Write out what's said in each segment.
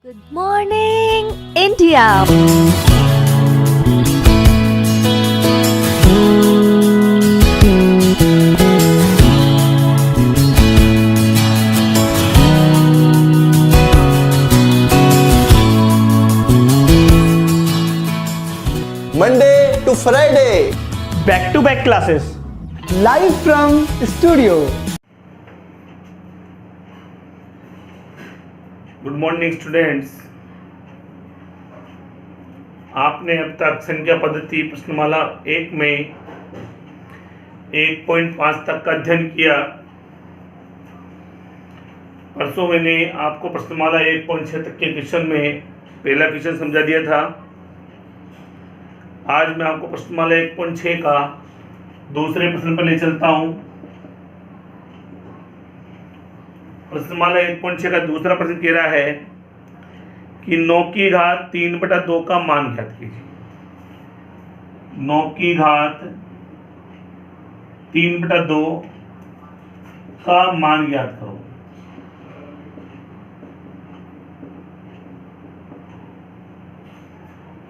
Good morning, India. Monday to Friday. Back-to-back classes. Live from studio. Good morning students. आपने अब तक संख्या पद्धति प्रश्नमाला 1 में 1.5 तक का अध्ययन किया। परसों मैंने आपको प्रश्नमाला 1.6 तक के क्वेश्चन में पहला क्वेश्चन समझा दिया था। आज मैं आपको प्रश्नमाला 1.6 का दूसरे प्रश्न पर ले चलता हूँ। प्रश्नमाला 1.6 का दूसरा प्रश्न कह रहा है कि 9 की घात 3/2 का मान ज्ञात कीजिए। 9 की घात 3/2 का मान ज्ञात करो।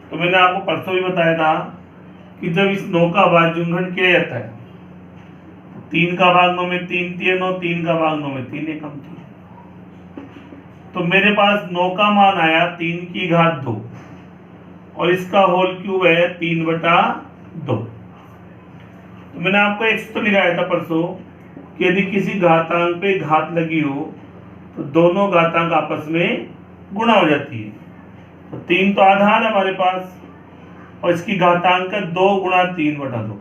तो मैंने आपको परसों भी बताया था कि जब इस 9 का भाज्यंगन किया जाता है, 3 का भाग 9 में 3 3 9, 3 का भाग 9 में 3 एकम 3। तो मेरे पास 9 का मान आया 3 की घात 2 और इसका होल क्यूब है 3/2। तो मैंने आपको एक सूत्र लिखाया था परसों कि यदि किसी घातांक पे घात लगी हो तो दोनों घातांक आपस में गुणा हो जाती है। तो 3 तो आधार है हमारे पास और इसकी घातांक 2 गुणा 3/2,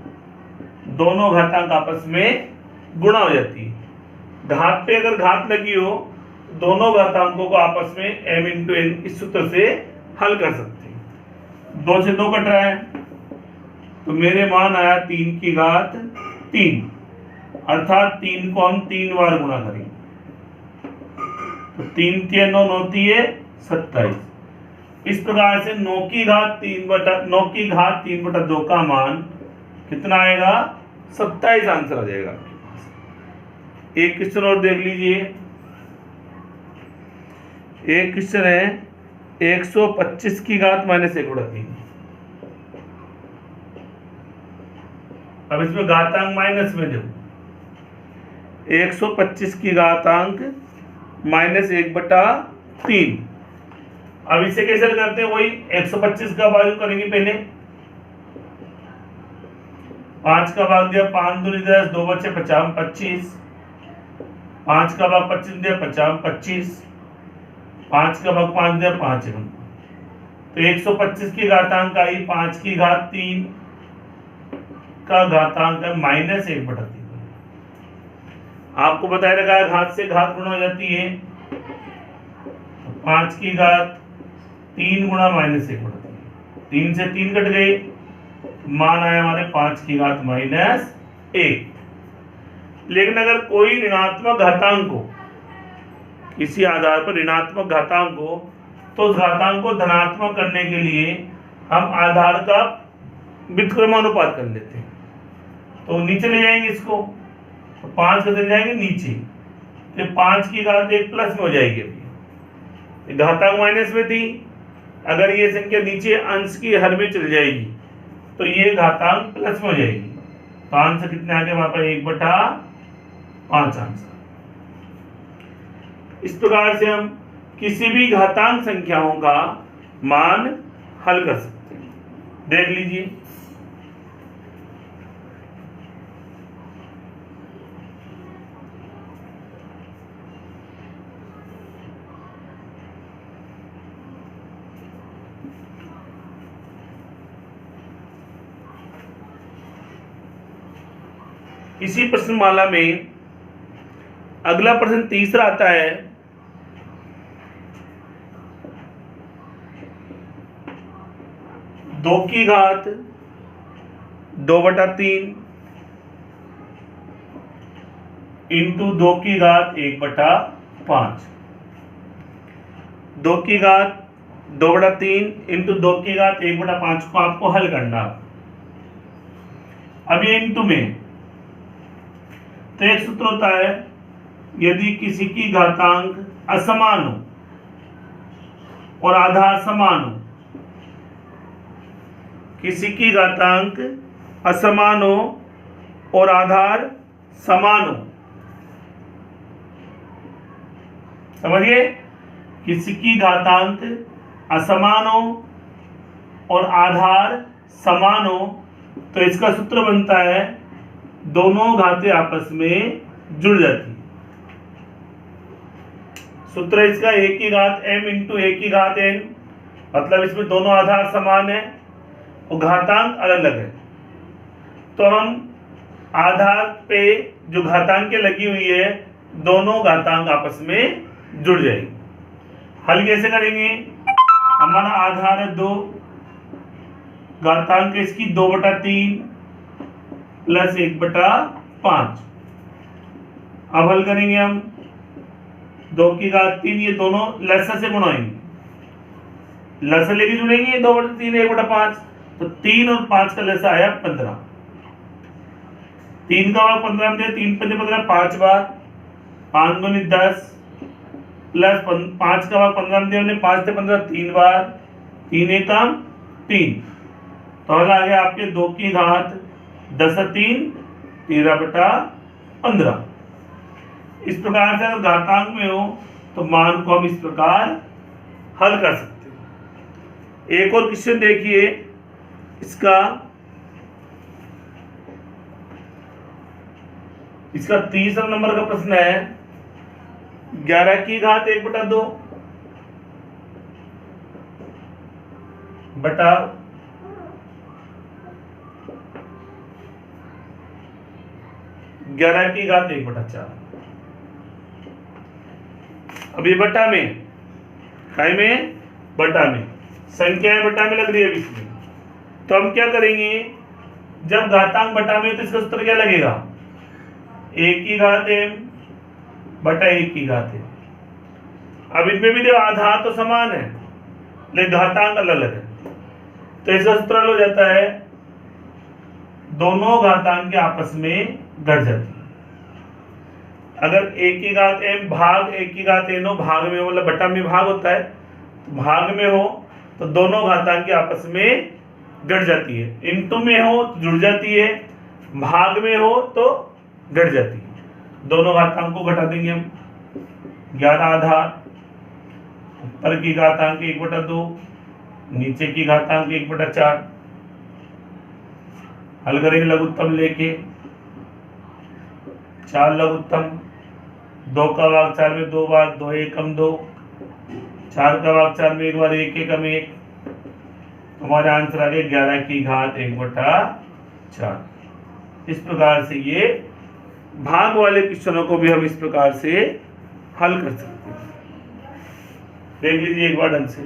दोनों घातांक आपस में गुणा हो जाती है। घात पे अगर घात लगी हो दोनों घातांकों को आपस में m × n इस सूत्र से हल कर सकते हैं। 2 से 2 कट रहा है तो मेरे मान आया 3 की घात 3, अर्थात 3 को हम 3 बार गुणा करेंगे। तो 3 3 9 9 27। इस प्रकार से 9 की घात 3/2 का मान कितना आएगा? 27 आंसर आ जाएगा आपके पास। एक क्वेश्चन और देख लीजिए। एक क्वेश्चन है 125 की घात -1/3। अब इसमें घातांक माइनस में देखो, 125 की घातांक -1/3। अब इसे कैसे करते हैं? वही 125 का भाग करेंगे पहले। 5 का भाग दिया 5 दूनी 10, 2 बचे 50 25। 5 का भाग 25 दिया 50 25। 5 का भाग 5 दिया 5 एकम। तो 125 की घातांक आई 5 की घात 3 का घातांक है -1/3। आपको बताया रखा है घात से घात गुणा हो जाती है। 5 की घात 3 गुणा -1/3। 3 से 3 कट गए, मान आया हमारे 5 की घात -1। लेकिन अगर कोई ऋणात्मक घातांक हो, किसी आधार पर ऋणात्मक घातांक हो, तो उस घातांक को धनात्मक करने के लिए हम आधार का व्युत्क्रमानुपात कर लेते हैं। तो नीचे ले जाएंगे इसको, तो 5 कदम जाएंगे नीचे, तो 5 की घात 1 प्लस में हो जाएगी। अभी घातांक माइनस में थी, अगर ये संख्या नीचे अंश की हर में चली जाएगी तो ये घातांक प्लस में हो जाएगी। तो आंसर कितने आ गए हमारे पास? 1/5 आंसर। इस प्रकार से हम किसी भी घातांक संख्याओं का मान हल कर सकते हैं। देख लीजिए, इसी प्रश्नमाला में अगला प्रश्न तीसरा आता है। दो की घात 2/3 इंटू 2 की घात 1/5। 2 की घात 2/3 इंटू 2 की घात 1/5 को आपको हल करना। अब ये इंटू में, तो एक सूत्र होता है यदि किसी की घातांक असमान हो और आधार समान हो, किसी की घातांक असमान हो और आधार समान हो, समझिए, किसी की घातांक असमान हो और आधार समान हो, तो इसका सूत्र बनता है दोनों घातें आपस में जुड़ जाती है। सूत्र इसका a की घात m इंटू a की घात n, मतलब इसमें दोनों आधार समान है और घातांक अलग अलग है, तो हम आधार पे जो घातांक लगी हुई है दोनों घातांक आपस में जुड़ जाएगी। हल कैसे करेंगे? हमारा आधार है 2, घातांक इसकी 2/3 प्लस 1/5। अब हल करेंगे हम 2 की घात 3, ये दोनों लसा से गुणाएंगे, लसा लेके जुड़ेंगे 2/3 1/5, तो 3 और 5 का लसा आया 15। 3 का भाग 15 में दिया, 3 पंजे 15, 5 बार, 5 दूनी 10 प्लस 5 का भाग 15 में दिया हमने, 5 से 15 3 बार, 3 एकम 3, तो हल आ गया आपके 2 की घात 10/3 13/15। इस प्रकार से अगर घातांक में हो तो मान को हम इस प्रकार हल कर सकते हैं। एक और क्वेश्चन देखिए, इसका तीसरा नंबर का प्रश्न है 11 की घात 1/2 बटा 11 की घात 1/4। अभी बटा में काय में बटा में संख्या बटा में लग रही है इसमें, तो हम क्या करेंगे, जब घातांक बटा में तो इसका सूत्र क्या लगेगा, 1 की घात m बटा 1 की घात m। अब इनमें भी जो आधार तो समान है लेकिन घातांक अलग अलग है, तो इसका सूत्र हो जाता है दोनों घातांक के आपस में घट जाती है। अगर 1 की घात m भाग 1 की घात n हो, भाग में हो मतलब बटा में भाग होता है, तो भाग में हो तो दोनों घातांक के आपस में घट जाती है, इंटू में हो तो जुड़ जाती है, भाग में हो तो घट जाती है। दोनों घातांक को घटा देंगे हम, 11 आधार, ऊपर की घातांक 1/2, नीचे की घातांक 1/4। हल करेंगे लघुत्तम लेके, 4 लघुत्तम, 2 का भाग 4 में 2 बार, 2 एकम 2, 4 का भाग 4 में 1 बार, 1 एकम 1, हमारा आंसर आ गया 11 की घात 1/4। इस प्रकार से ये भाग वाले क्वेश्चनों को भी हम इस प्रकार से हल कर सकते हैं। देख लीजिए एक बार ढंग से।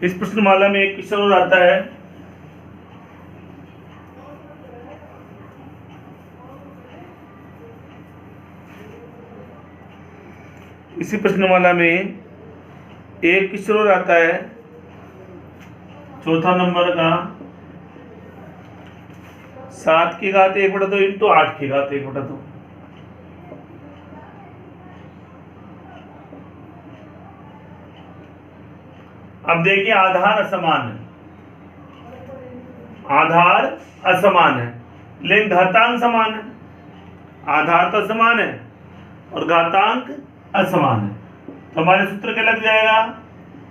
इस प्रश्नमाला में एक क्वेश्चन और आता है, इसी प्रश्नमाला में एक क्वेश्चन और आता है, चौथा नंबर का, 7 की घात 1/2 इंटू 8 की घात 1/2। अब देखिए आधार असमान है, आधार असमान है लेकिन घातांक समान है। आधार तो समान है और घातांक असमान है, तो हमारे सूत्र क्या लग जाएगा,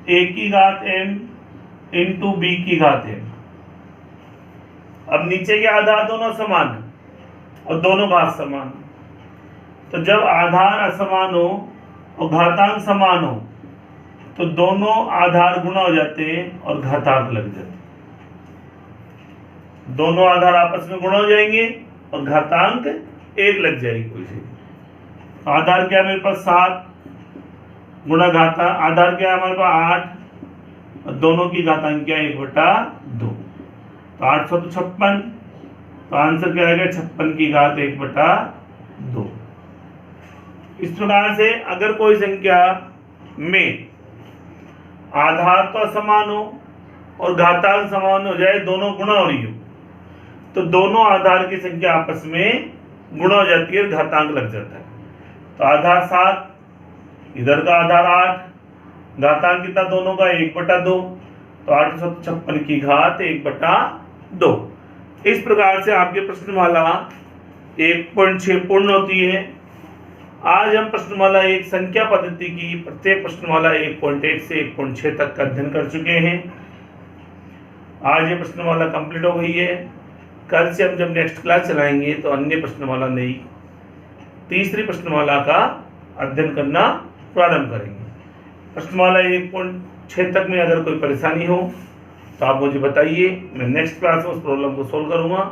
a की घात m इंटू b की घात m। अब नीचे के आधार दोनों समान है और दोनों घात समान है, तो जब आधार असमान हो और घातांक समान हो तो दोनों आधार गुणा हो जाते हैं और घातांक लग जाते हैं। दोनों आधार आपस में गुणा हो जाएंगे और घातांक 1 लग जाएगी कोई से। आधार क्या है मेरे पास 7 गुणा घातांक, आधार क्या है हमारे पास 8 और दोनों की घातांक क्या है 1/2, तो 800 तो 56, तो आंसर क्या आएगा 56 की घात 1/2। इस प्रकार से अगर कोई संख्या में आधार तो समान हो और घातांक समान हो जाए, दोनों गुणा हो रही हो, तो दोनों आधार की संख्या आपस में गुणा हो जाती है, घातांक लग जाता है। तो आधार 7, इधर का आधार 8, घातांक कितना दोनों का 1/2, तो 856 की घात 1/2। इस प्रकार से आपके प्रश्नमाला 1.6 पूर्ण होती है। आज हम प्रश्नमाला एक संख्या पद्धति की प्रत्येक प्रश्नमाला 1.1 से 1.6 तक का अध्ययन कर चुके हैं। आज ये प्रश्नमाला कंप्लीट हो गई है। कल से हम जब नेक्स्ट क्लास चलाएंगे तो अन्य प्रश्नमाला नई तीसरी प्रश्नमाला का अध्ययन करना प्रारंभ करेंगे। प्रश्नमाला 1.6 तक में अगर कोई परेशानी हो तो आप मुझे बताइए, मैं नेक्स्ट क्लास में उस प्रॉब्लम को सोल्व करूँगा।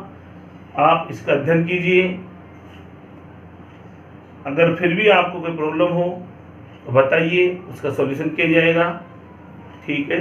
आप इसका अध्ययन कीजिए। अगर फिर भी आपको कोई प्रॉब्लम हो तो बताइए, उसका सॉल्यूशन किया जाएगा। ठीक है।